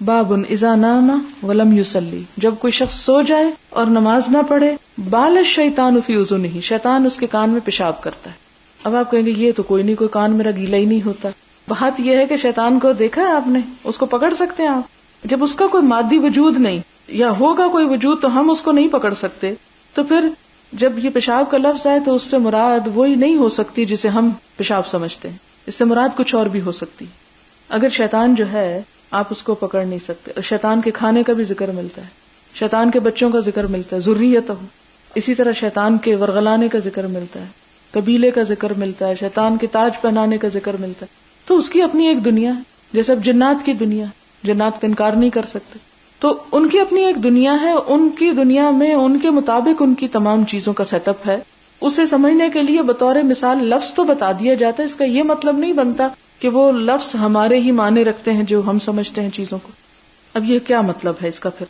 باب اذا نام ولم یصلی، جب کوئی شخص سو جائے اور نماز نہ پڑھے، بال الشیطان فی اذنہ، شیطان اس کے کان میں پیشاب کرتا ہے. اب آپ کہیں گے یہ تو کوئی نہیں، کوئی کان میرا گیلا ہی نہیں ہوتا. بات یہ ہے کہ شیطان کو دیکھا ہے آپ نے، اس کو پکڑ سکتے ہیں آپ؟ جب اس کا کوئی مادی وجود نہیں یا ہوگا کوئی وجود تو ہم اس کو نہیں پکڑ سکتے. تو پھر جب یہ پیشاب کا لفظ آئے تو اس سے مراد وہی نہیں ہو سکتی جسے ہم پیشاب سمجھتے ہیں، اس سے مراد کچھ اور بھی ہو سکتی. اگر شیطان جو ہے آپ اس کو پکڑ نہیں سکتے. شیطان کے کھانے کا بھی ذکر ملتا ہے، شیطان کے بچوں کا ذکر ملتا ہے، ذریتہ. اسی طرح شیطان کے ورغلانے کا ذکر ملتا ہے، قبیلے کا ذکر ملتا ہے، شیطان کے تاج پہنانے کا ذکر ملتا ہے. تو اس کی اپنی ایک دنیا ہے، جیسے اب جنات کی دنیا، جنات کا انکار نہیں کر سکتے. تو ان کی اپنی ایک دنیا ہے، ان کی دنیا میں ان کے مطابق ان کی تمام چیزوں کا سیٹ اپ ہے. اسے سمجھنے کے لیے بطور مثال لفظ تو بتا دیا جاتا ہے، اس کا یہ مطلب نہیں بنتا کہ وہ لفظ ہمارے ہی معنی رکھتے ہیں جو ہم سمجھتے ہیں چیزوں کو. اب یہ کیا مطلب ہے اس کا؟ پھر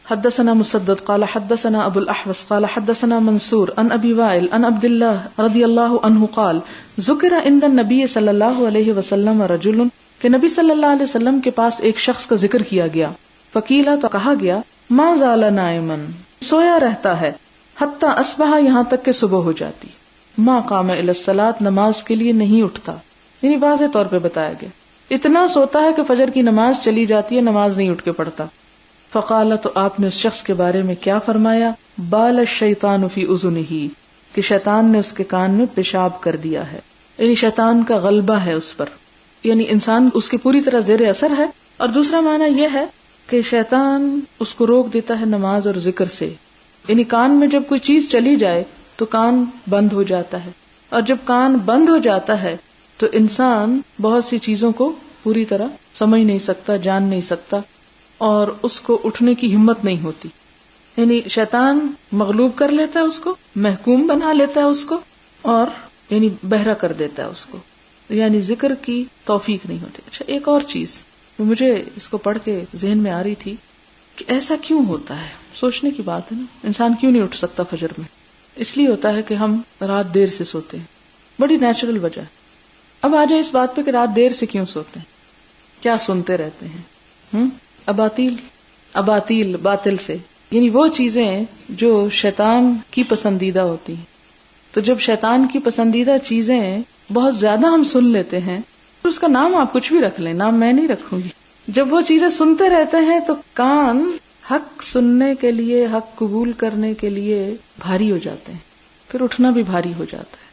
حدثنا مسدد قال حدثنا ابو الاحوص قال حدثنا منصور عن ابي وائل عن عبد الله رضی اللہ عنہ قال ذکر عند النبی صلی اللہ علیہ وسلم رجل، کہ نبی صلی اللہ علیہ وسلم کے پاس ایک شخص کا ذکر کیا گیا. فقیلا، تو کہا گیا، ما زال نائما، سویا رہتا ہے، حتی اصبح، یہاں تک کہ صبح ہو جاتی. ما قام الی الصلاۃ، نماز کے لیے نہیں اٹھتا. یعنی واضح طور پہ بتایا گیا اتنا سوتا ہے کہ فجر کی نماز چلی جاتی ہے، نماز نہیں اٹھ کے پڑھتا. فقال، تو آپ نے اس شخص کے بارے میں کیا فرمایا؟ بال الشیطان فی اذنہ، کہ شیطان نے اس کے کان میں پیشاب کر دیا ہے. یعنی شیطان کا غلبہ ہے اس پر، یعنی انسان اس کے پوری طرح زیر اثر ہے. اور دوسرا معنی یہ ہے کہ شیطان اس کو روک دیتا ہے نماز اور ذکر سے. یعنی کان میں جب کوئی چیز چلی جائے تو کان بند ہو جاتا ہے، اور جب کان بند ہو جاتا ہے تو انسان بہت سی چیزوں کو پوری طرح سمجھ نہیں سکتا، جان نہیں سکتا، اور اس کو اٹھنے کی ہمت نہیں ہوتی. یعنی شیطان مغلوب کر لیتا ہے اس کو، محکوم بنا لیتا ہے اس کو، اور یعنی بہرا کر دیتا ہے اس کو، یعنی ذکر کی توفیق نہیں ہوتی. اچھا، ایک اور چیز مجھے اس کو پڑھ کے ذہن میں آ رہی تھی کہ ایسا کیوں ہوتا ہے. سوچنے کی بات ہے نا، انسان کیوں نہیں اٹھ سکتا فجر میں؟ اس لیے ہوتا ہے کہ ہم رات دیر سے سوتے ہیں، بڑی نیچرل وجہ. اب آ جائے اس بات پہ کہ رات دیر سے کیوں سوتے ہیں، کیا سنتے رہتے ہیں؟ اباطیل، باطل سے، یعنی وہ چیزیں جو شیطان کی پسندیدہ ہوتی ہیں. تو جب شیطان کی پسندیدہ چیزیں بہت زیادہ ہم سن لیتے ہیں، تو اس کا نام آپ کچھ بھی رکھ لیں، نام میں نہیں رکھوں گی. جب وہ چیزیں سنتے رہتے ہیں تو کان حق سننے کے لیے، حق قبول کرنے کے لیے بھاری ہو جاتے ہیں، پھر اٹھنا بھی بھاری ہو جاتا ہے.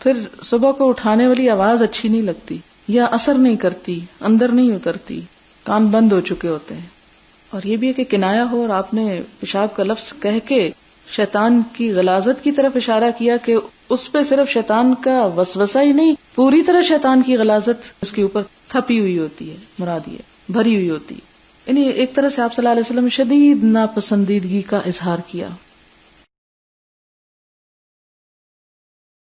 پھر صبح کو اٹھانے والی آواز اچھی نہیں لگتی، یا اثر نہیں کرتی، اندر نہیں اترتی، کان بند ہو چکے ہوتے ہیں. اور یہ بھی ہے کہ کنایا ہو اور آپ نے پیشاب کا لفظ کہہ کے شیطان کی غلاظت کی طرف اشارہ کیا کہ اس پہ صرف شیطان کا وسوسہ ہی نہیں، پوری طرح شیطان کی غلاظت اس کے اوپر تھپی ہوئی ہوتی ہے، مراد یہ بھری ہوئی ہوتی ہے. یعنی ایک طرح سے آپ صلی اللہ علیہ وسلم شدید ناپسندیدگی کا اظہار کیا